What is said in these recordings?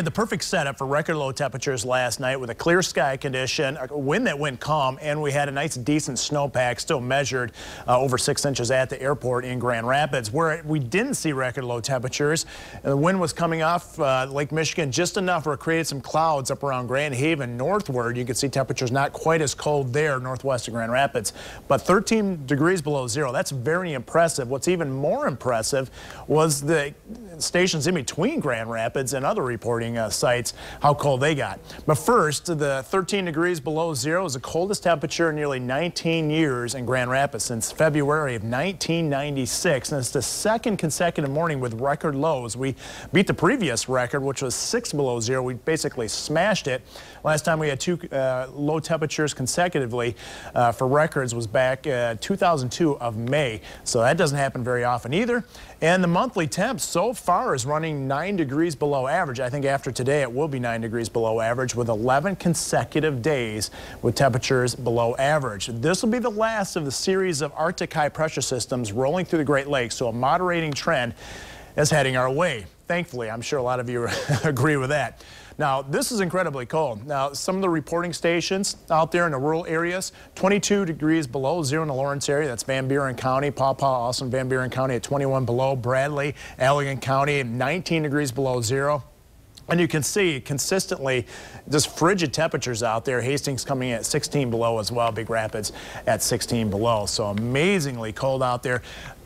had the perfect setup for record low temperatures last night with a clear sky condition, a wind that went calm, and we had a nice decent snowpack still measured over 6 inches at the airport in Grand Rapids. Where we didn't see record low temperatures, and the wind was coming off Lake Michigan just enough where it created some clouds up around Grand Haven northward. You can see temperatures not quite as cold there northwest of Grand Rapids, but 13 degrees below zero. That's very impressive. What's even more impressive was the stations in between Grand Rapids and other reporting sites, how cold they got. But first, the 13 degrees below zero is the coldest temperature in nearly 19 years in Grand Rapids since February of 1996. And it's the second consecutive morning with record lows. We beat the previous record, which was 6 below zero. We basically smashed it. Last time we had two low temperatures consecutively for records was back 2002 of May. So that doesn't happen very often either. And the monthly temp so far is running 9 degrees below average. I think after today it will be 9 degrees below average with 11 consecutive days with temperatures below average. This will be the last of the series of Arctic high pressure systems rolling through the Great Lakes, so a moderating trend is heading our way. Thankfully, I'm sure a lot of you agree with that. Now, this is incredibly cold. Now, some of the reporting stations out there in the rural areas, 22 degrees below zero in the Lawrence area. That's Van Buren County, Paw Paw, also in Van Buren County at 21 below. Bradley, Allegan County, 19 degrees below zero. And you can see consistently just frigid temperatures out there. Hastings coming in at 16 below as well. Big Rapids at 16 below. So amazingly cold out there.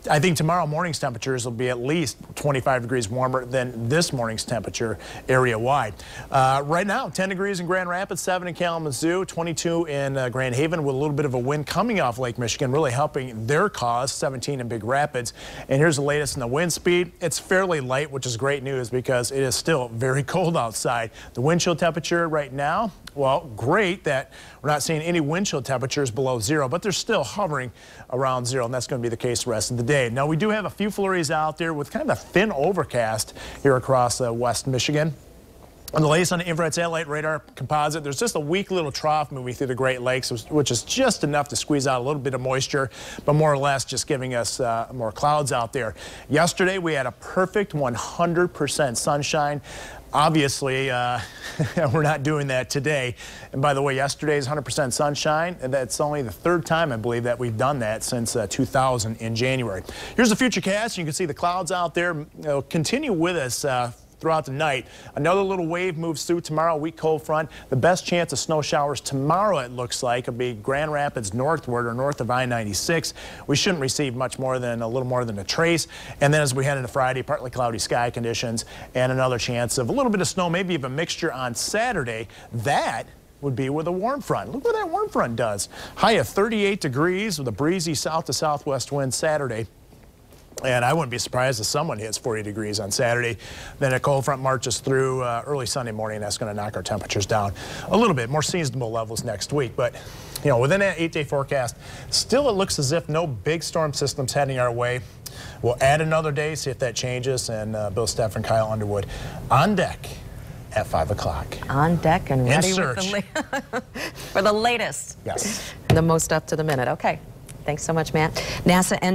I think tomorrow morning's temperatures will be at least 25 degrees warmer than this morning's temperature area-wide. Right now, 10 degrees in Grand Rapids, 7 in Kalamazoo, 22 in Grand Haven with a little bit of a wind coming off Lake Michigan, really helping their cause, 17 in Big Rapids. And here's the latest in the wind speed. It's fairly light, which is great news because it is still very cold outside. The wind chill temperature right now, well, great that we're not seeing any wind chill temperatures below zero, but they're still hovering around zero, and that's going to be the case the rest of the day. Now, we do have a few flurries out there with kind of a thin overcast here across West Michigan. On the latest on the infrared satellite radar composite, there's just a weak little trough moving through the Great Lakes, which is just enough to squeeze out a little bit of moisture, but more or less just giving us more clouds out there. Yesterday, we had a perfect 100% sunshine. Obviously, we're not doing that today. And by the way, yesterday's 100% sunshine, and that's only the third time, I believe, that we've done that since 2000 in January. Here's the future cast. You can see the clouds out there. They'll continue with us throughout the night. Another little wave moves through tomorrow, a weak cold front. The best chance of snow showers tomorrow, it looks like, will be Grand Rapids northward or north of I-96. We shouldn't receive much more than a little more than a trace. And then as we head into Friday, partly cloudy sky conditions and another chance of a little bit of snow, maybe even a mixture on Saturday. That would be with a warm front. Look what that warm front does. High of 38 degrees with a breezy south to southwest wind Saturday. And I wouldn't be surprised if someone hits 40 degrees on Saturday. Then a cold front marches through early Sunday morning. That's going to knock our temperatures down a little bit, more seasonable levels next week. But, you know, within that 8-day forecast, still it looks as if no big storm system's heading our way. We'll add another day, see if that changes. And Bill Steff and Kyle Underwood on deck at 5 o'clock. On deck and ready for the latest. Yes. The most up to the minute. Okay. Thanks so much, Matt. NASA and